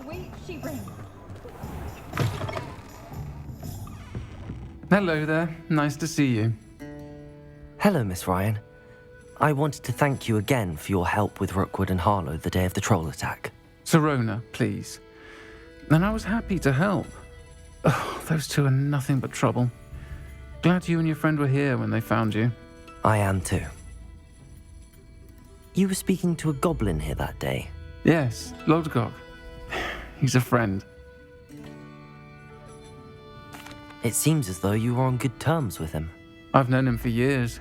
sweet sheep ring. Hello there. Nice to see you. Hello, Miss Ryan. I wanted to thank you again for your help with Urtkot and Harlow the day of the troll attack. Sirona, please. And I was happy to help. Oh, those two are nothing but trouble. Glad you and your friend were here when they found you. I am too. You were speaking to a goblin here that day. Yes, Urtkot. He's a friend. It seems as though you were on good terms with him. I've known him for years.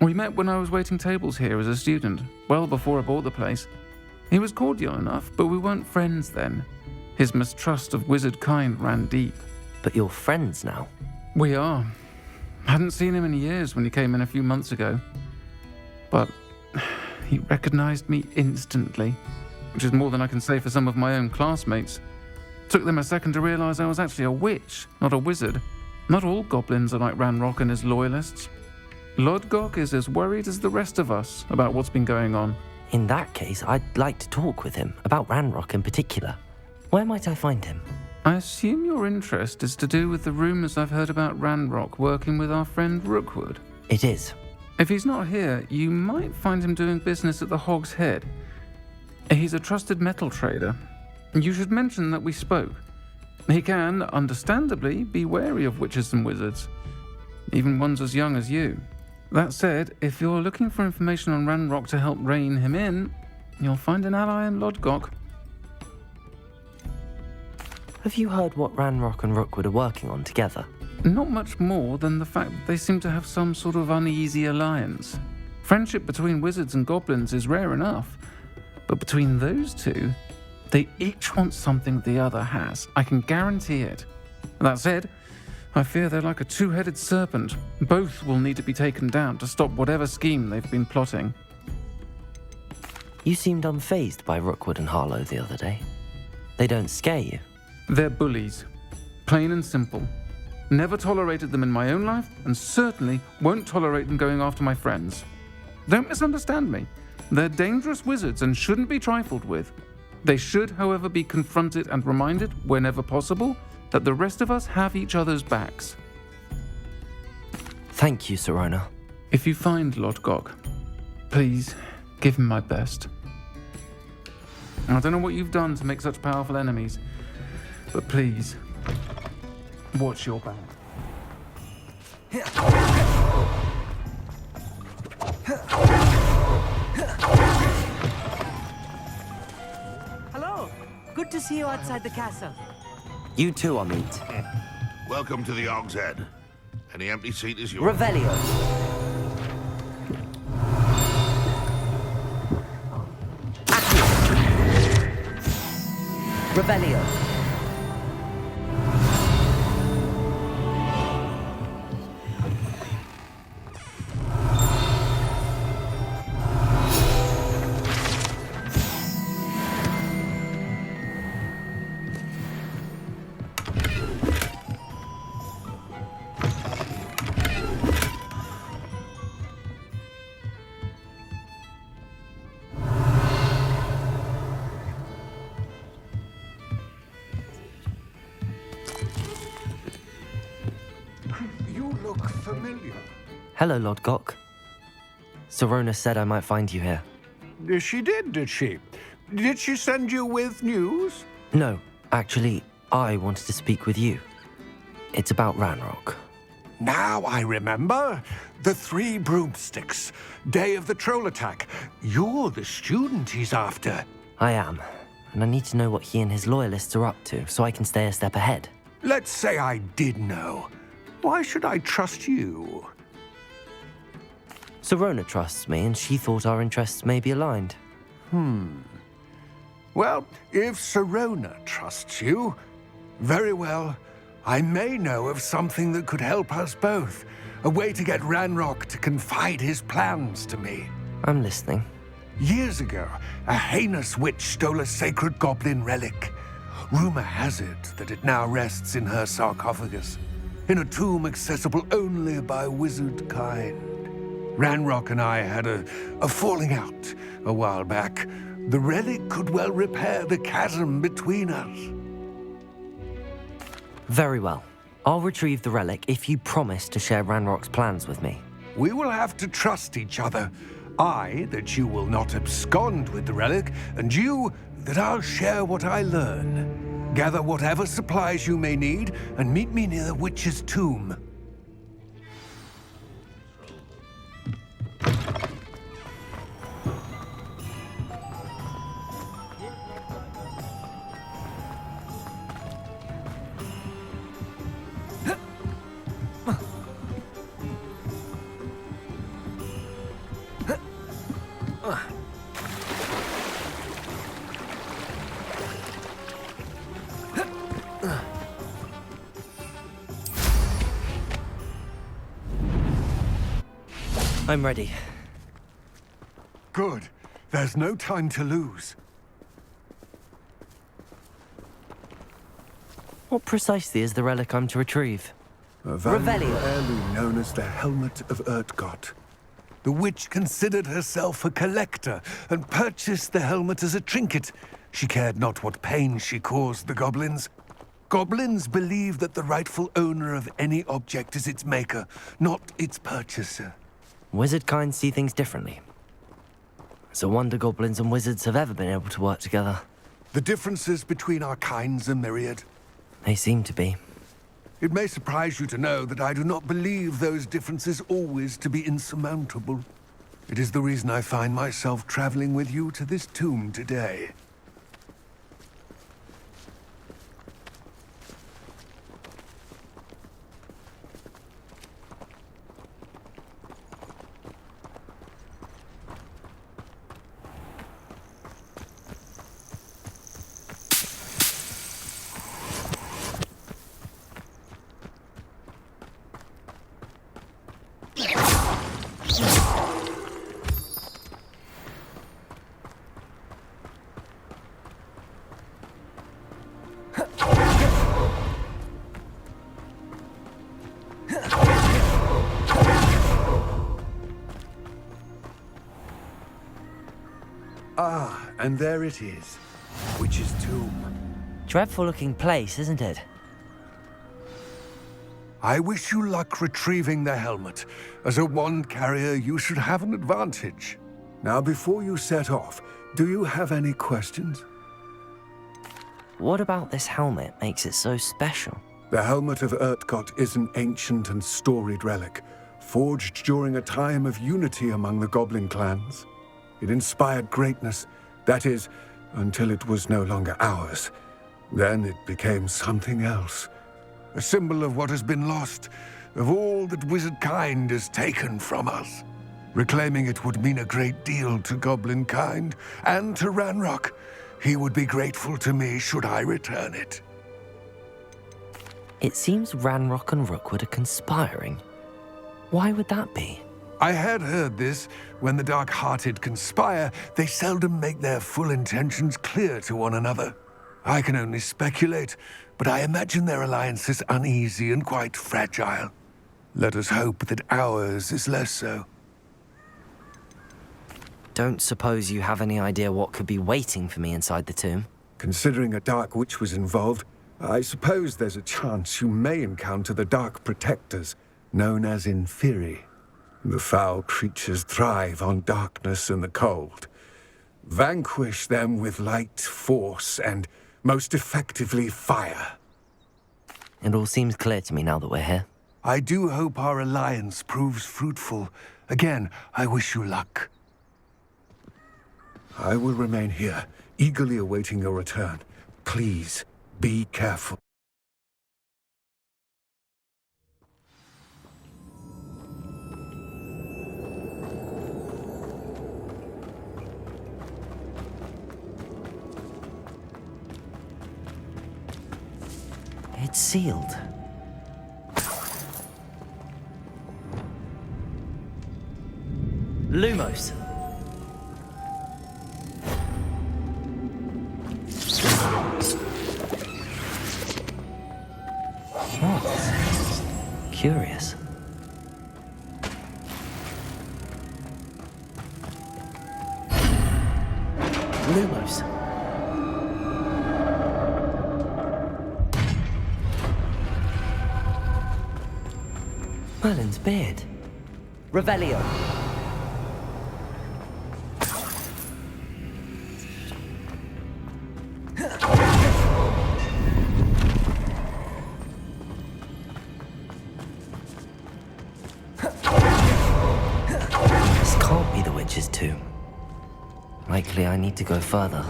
We met when I was waiting tables here as a student, well before I bought the place. He was cordial enough, but we weren't friends then. His mistrust of wizard kind ran deep. But you're friends now. We are. Hadn't seen him in years when he came in a few months ago. But he recognized me instantly, which is more than I can say for some of my own classmates. Took them a second to realize I was actually a witch, not a wizard. Not all goblins are like Ranrock and his loyalists. Urtkot is as worried as the rest of us about what's been going on. In that case, I'd like to talk with him, about Ranrock in particular. Where might I find him? I assume your interest is to do with the rumors I've heard about Ranrock working with our friend Rookwood. It is. If he's not here, you might find him doing business at the Hog's Head. He's a trusted metal trader. You should mention that we spoke. He can, understandably, be wary of witches and wizards, even ones as young as you. That said, if you're looking for information on Ranrock to help rein him in, you'll find an ally in Urtkot. Have you heard what Ranrock and Rookwood are working on together? Not much more than the fact that they seem to have some sort of uneasy alliance. Friendship between wizards and goblins is rare enough, but between those two, they each want something the other has. I can guarantee it. That said, I fear they're like a two-headed serpent. Both will need to be taken down to stop whatever scheme they've been plotting. You seemed unfazed by Rookwood and Harlow the other day. They don't scare you. They're bullies. Plain and simple. Never tolerated them in my own life, and certainly won't tolerate them going after my friends. Don't misunderstand me. They're dangerous wizards and shouldn't be trifled with. They should, however, be confronted and reminded, whenever possible, that the rest of us have each other's backs. Thank you, Sirona. If you find Urtkot, please give him my best. I don't know what you've done to make such powerful enemies, but please, watch your back. Hello. Good to see you outside the castle. You too, Amit. Welcome to the Hog's Head. Any empty seat is yours. Revelio. Revelio. Look familiar. Hello, Urtkot. Sirona said I might find you here. She did she? Did she send you with news? No, actually, I wanted to speak with you. It's about Ranrock. Now I remember. The 3 broomsticks. Day of the troll attack. You're the student he's after. I am, and I need to know what he and his loyalists are up to so I can stay a step ahead. Let's say I did know. Why should I trust you? Sirona trusts me, and she thought our interests may be aligned. Well, if Sirona trusts you, very well. I may know of something that could help us both. A way to get Ranrock to confide his plans to me. I'm listening. Years ago, a heinous witch stole a sacred goblin relic. Rumor has it that it now rests in her sarcophagus, in a tomb accessible only by wizard kind. Ranrock and I had a falling out a while back. The relic could well repair the chasm between us. Very well. I'll retrieve the relic if you promise to share Ranrock's plans with me. We will have to trust each other. I, that you will not abscond with the relic, and you, that I'll share what I learn. Gather whatever supplies you may need, and meet me near the witch's tomb. I'm ready. Good. There's no time to lose. What precisely is the relic I'm to retrieve? A valuable Revelio. heirloom known as the Helmet of Urtkot. The witch considered herself a collector and purchased the helmet as a trinket. She cared not what pain she caused the goblins. Goblins believe that the rightful owner of any object is its maker, not its purchaser. Wizard kind see things differently. It's a wonder goblins and wizards have ever been able to work together. The differences between our kinds are myriad. They seem to be. It may surprise you to know that I do not believe those differences always to be insurmountable. It is the reason I find myself traveling with you to this tomb today. Ah, and there it is. Witch's tomb. Dreadful looking place, isn't it? I wish you luck retrieving the helmet. As a wand carrier, you should have an advantage. Now, before you set off, do you have any questions? What about this helmet makes it so special? The Helmet of Urtkot is an ancient and storied relic, forged during a time of unity among the goblin clans. It inspired greatness, that is, until it was no longer ours. Then it became something else. A symbol of what has been lost, of all that wizard kind is taken from us. Reclaiming it would mean a great deal to goblin kind, and to Ranrock. He would be grateful to me should I return it. It seems Ranrock and Rookwood are conspiring. Why would that be? I had heard this. When the dark-hearted conspire, they seldom make their full intentions clear to one another. I can only speculate, but I imagine their alliance is uneasy and quite fragile. Let us hope that ours is less so. Don't suppose you have any idea what could be waiting for me inside the tomb? Considering a dark witch was involved, I suppose there's a chance you may encounter the Dark Protectors, known as Inferi. The foul creatures thrive on darkness and the cold. Vanquish them with light, force, and most effectively fire. It all seems clear to me now that we're here. I do hope our alliance proves fruitful. Again, I wish you luck. I will remain here, eagerly awaiting your return. Please, be careful. It's sealed. Lumos. What? Curious. Merlin's beard. Revelio. This can't be the witch's tomb. Likely I need to go further.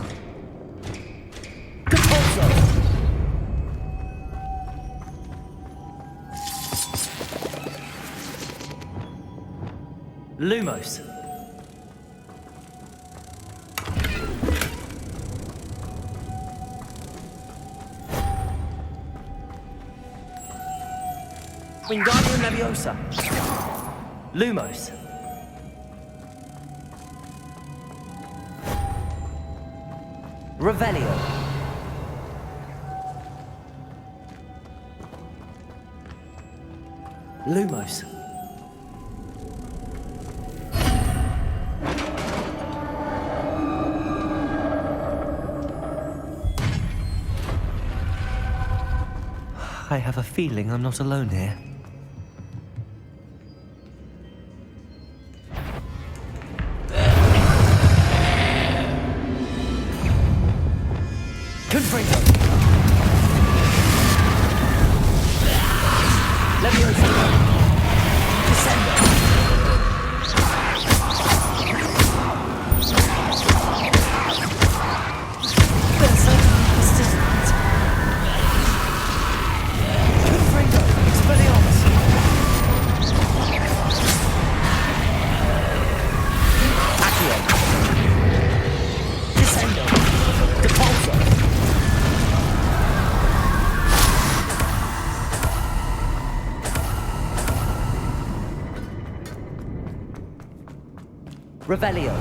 Lumos. Wingardium Leviosa. Lumos. Revelio. Lumos. I have a feeling I'm not alone here. Confringo! Leviosa! Descendo! Revelio.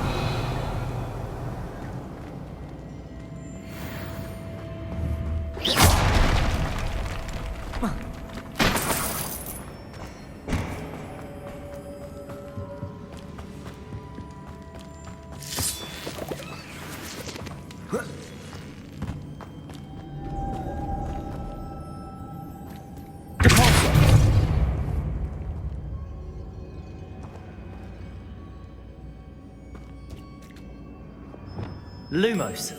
Lumos.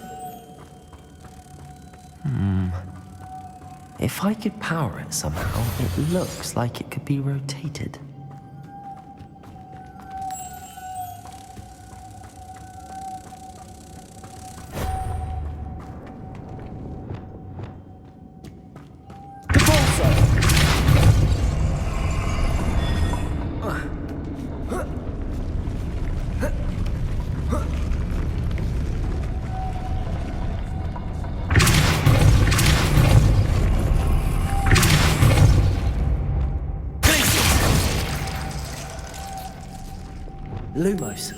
If I could power it somehow, it looks like it could be rotated. Lumos.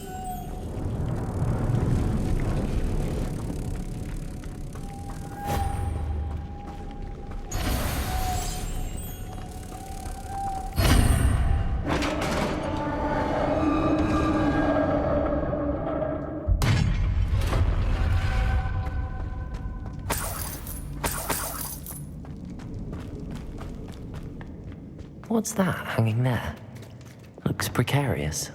What's that hanging there? Looks precarious.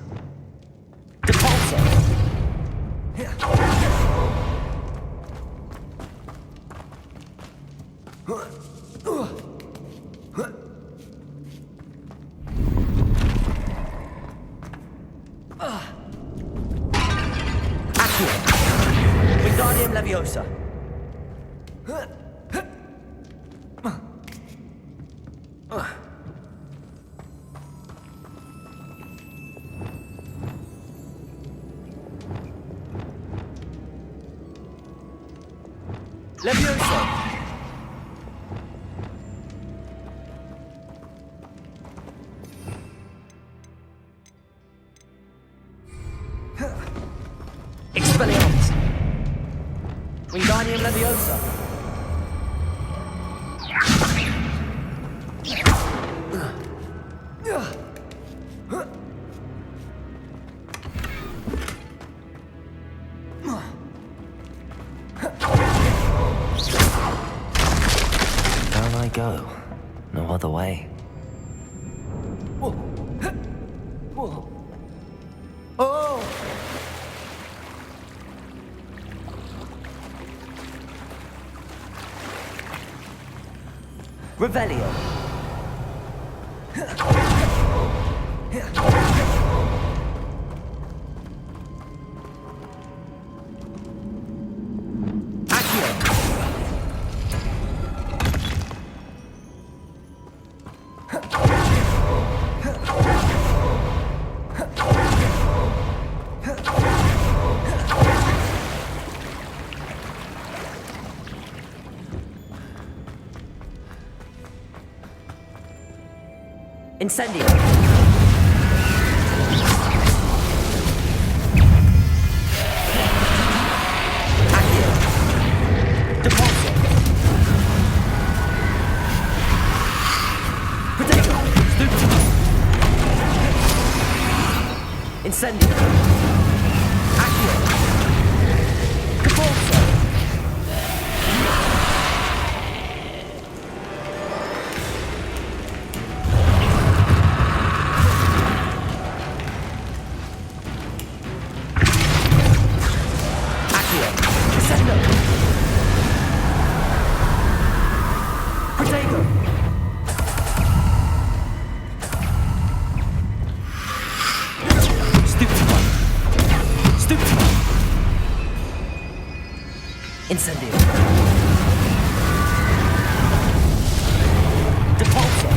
Wingardium Leviosa. Leviosa. Expelliarmus. Wingardium Leviosa. Down I go. No other way. Whoa. Revelio. Incendio. Accio. Depulso. Protego. Stupefy. Incendio. Accio. Depulso. Incendio. Depulso.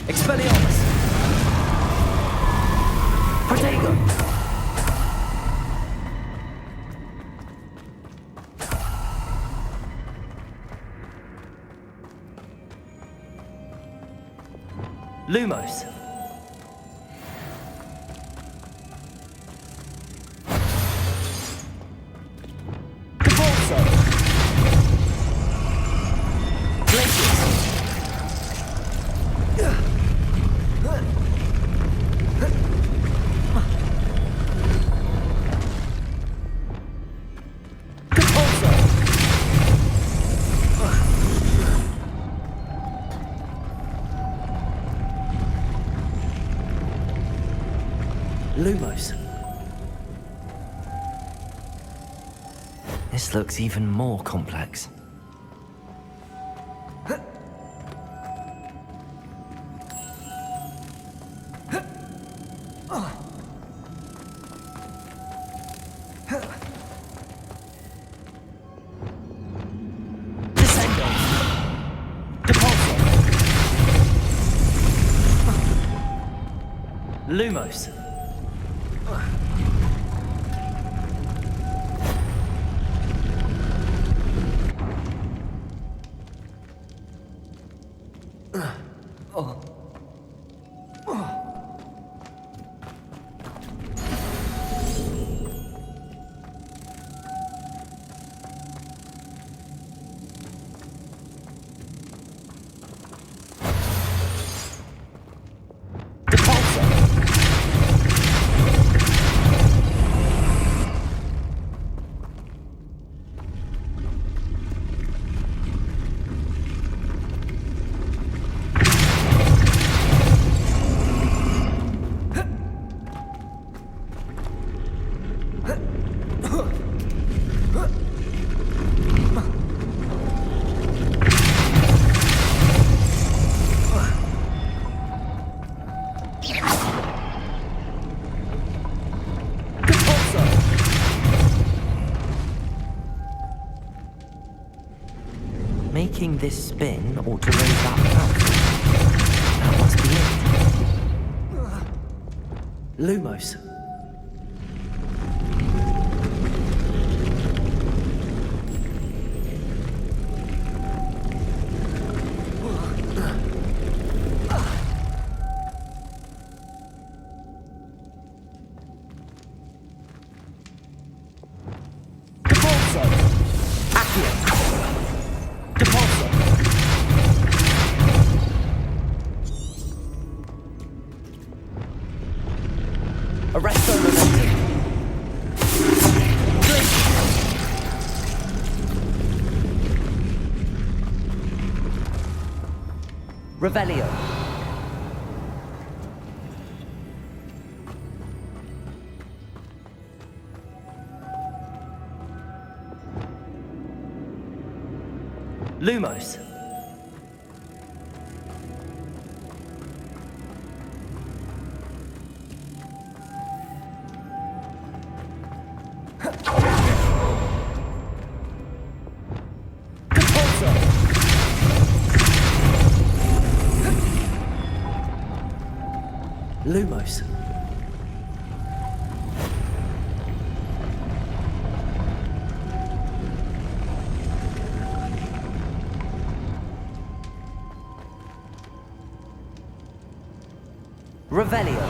Expelliarmus. Protego. Lumos. Depulso. Glacius. Lumos. This looks even more complex. Descendo. Depulso. Lumos. Making this spin ought to raise that platform. That must be it. Lumos. Arresto momentum. Revelio. Lumos. Lumos. Revelio.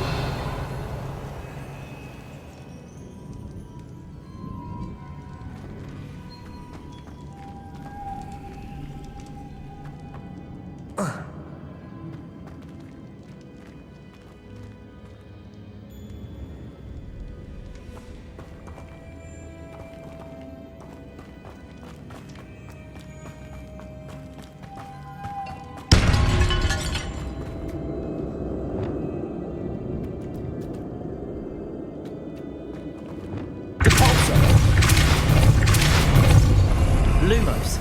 Lumos.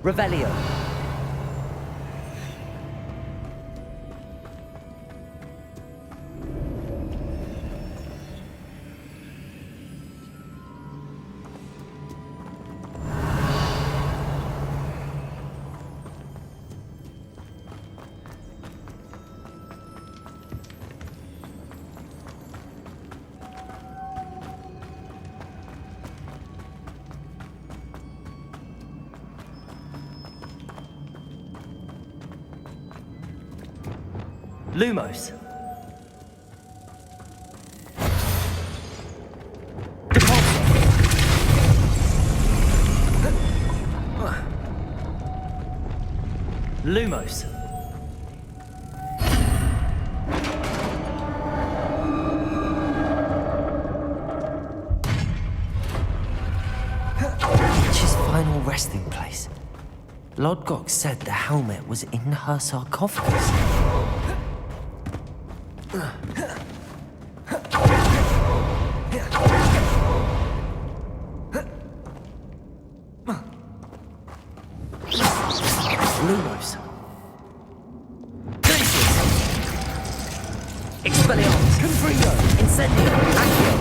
Revelio. Lumos. Lumos. Witch's final resting place. Lodgok said the helmet was in her sarcophagus. Lumos. Expelliarmus. Confringo. Incendio. Accio.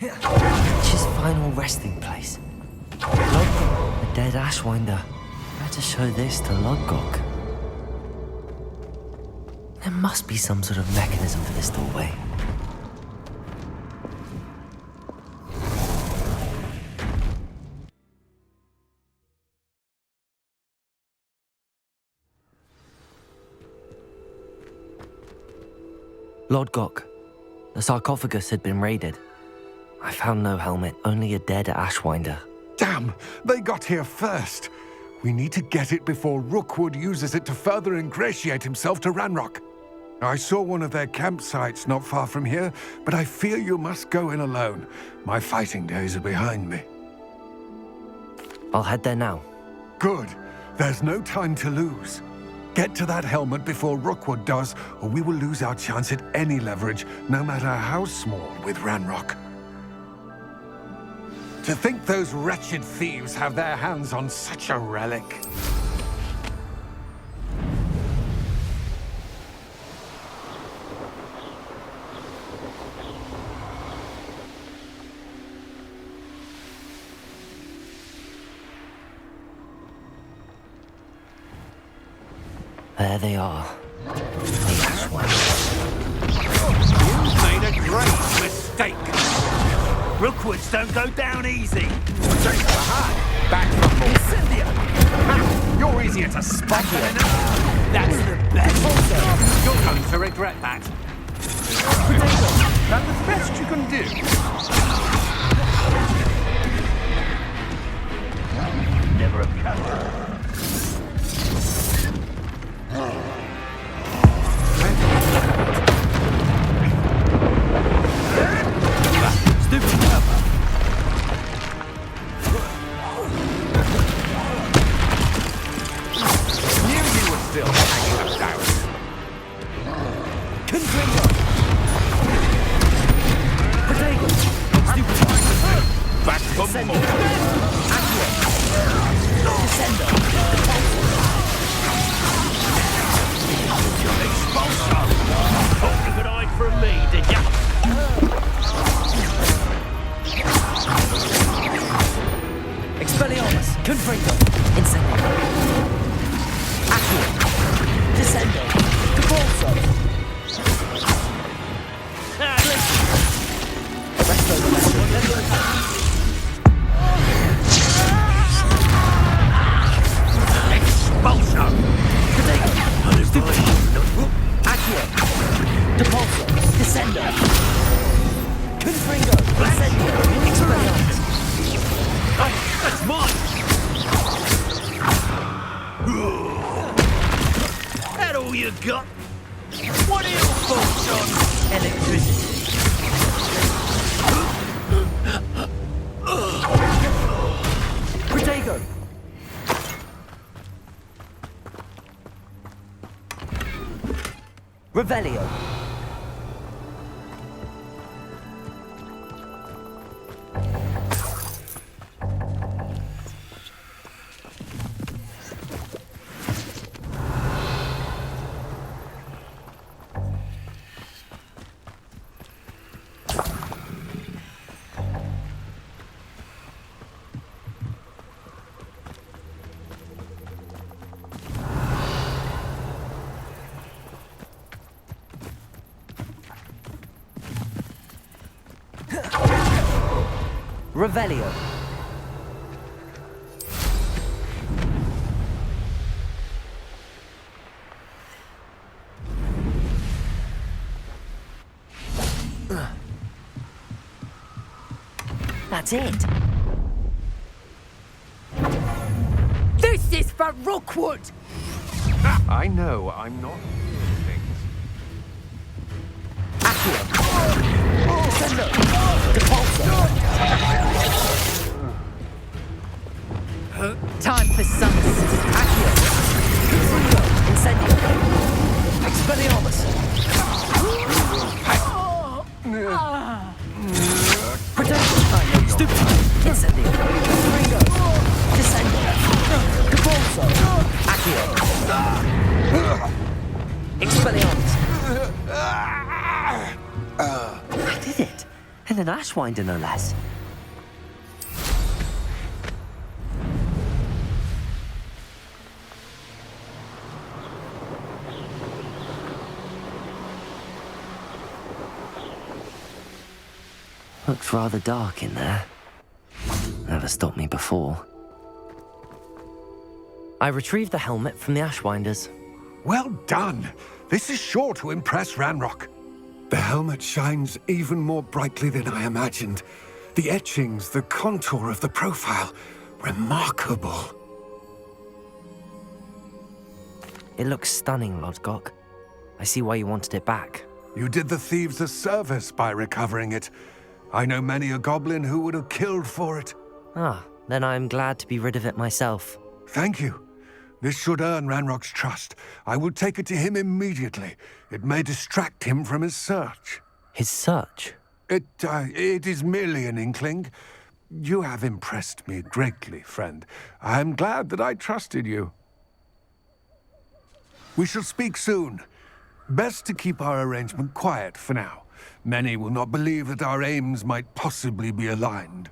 Witch's final resting place. Lodgok, a dead Ashwinder. Better show this to Lodgok. There must be some sort of mechanism for this doorway. Lodgok, the sarcophagus had been raided. I found no helmet, only a dead Ashwinder. Damn! They got here first. We need to get it before Rookwood uses it to further ingratiate himself to Ranrock. I saw one of their campsites not far from here, but I fear you must go in alone. My fighting days are behind me. I'll head there now. Good. There's no time to lose. Get to that helmet before Rookwood does, or we will lose our chance at any leverage, no matter how small, with Ranrock. To think those wretched thieves have their hands on such a relic. There they are. The Ashwinders. You made a great mistake. Rookwoods don't go down easy. Back from more. Ha! You're easier to spot than an arrow. That's the best. You're going to regret that. That's the best you can do. Never a coward. Stupid cover. Knew you were still hanging about. Continue. Potato. Stupid. Back from more. Descendo. Expulsion. Thought you could hide from me, did ya? Expelliarmus. Confringo. Incendio. Accio. Descendo. Capulso. Resto the measure. Expulsion. Potato. Stupid. Accio. Depulso. Descendo. Confringo. Incendio. Expelliarmus. That's mine! That all you got? What are your thoughts on electricity? Protego! Revelio! Revelio. That's it. This is for Rookwood! I know, I'm not doing things. Accio! Descendo! Depulso! Time for some Accio! Confringo! Incendio! Expelliarmus! Protego! Stupid! Incendio! Confringo! Descendo! Capulso! Accio! Expelliarmus! I did it. And an Ashwinder, no less. Looks rather dark in there. Never stopped me before. I retrieved the helmet from the Ashwinders. Well done. This is sure to impress Ranrock. The helmet shines even more brightly than I imagined. The etchings, the contour of the profile, remarkable. It looks stunning, Lodgok. I see why you wanted it back. You did the thieves a service by recovering it. I know many a goblin who would have killed for it. Ah, then I'm glad to be rid of it myself. Thank you. This should earn Ranrock's trust. I will take it to him immediately. It may distract him from his search. His search? It is merely an inkling. You have impressed me greatly, friend. I am glad that I trusted you. We shall speak soon. Best to keep our arrangement quiet for now. Many will not believe that our aims might possibly be aligned.